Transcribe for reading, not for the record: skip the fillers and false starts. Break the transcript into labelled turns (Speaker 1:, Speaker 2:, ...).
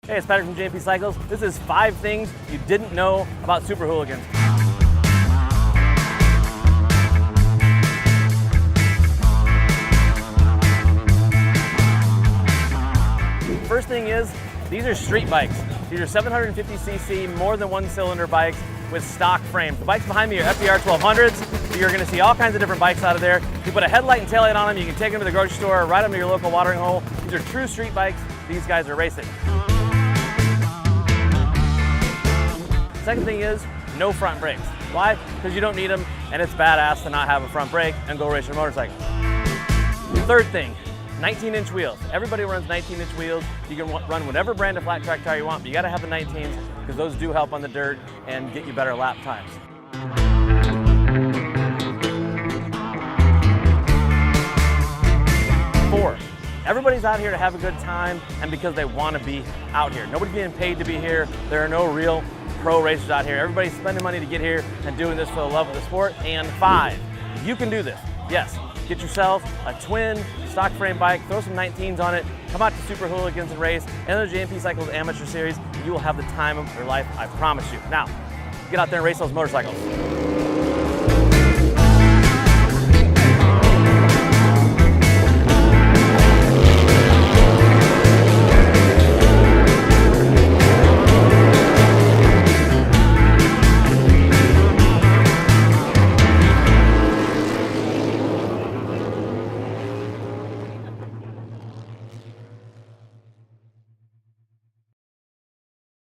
Speaker 1: Hey, it's Patrick from JMP Cycles. This is 5 things you didn't know about Super Hooligans. First thing is, these are street bikes. These are 750cc, more than one cylinder bikes with stock frames. The bikes behind me are FDR 1200s. So you're gonna see all kinds of different bikes out of there. You put a headlight and taillight on them, you can take them to the grocery store, ride them to your local watering hole. These are true street bikes. These guys are racing. Second thing is, no front brakes. Why? Because you don't need them, and it's badass to not have a front brake and go race your motorcycle. Third thing, 19-inch wheels. Everybody runs 19-inch wheels. You can run whatever brand of flat track tire you want, but you gotta have the 19s because those do help on the dirt and get you better lap times. Four, everybody's out here to have a good time and because they want to be out here. Nobody's being paid to be here. There are no real pro racers out here. Everybody's spending money to get here and doing this for the love of the sport. And 5, you can do this. Yes, get yourself a twin stock frame bike, throw some 19s on it, come out to Super Hooligans and race, and the JMP Cycles Amateur Series, and you will have the time of your life, I promise you. Now, get out there and race those motorcycles.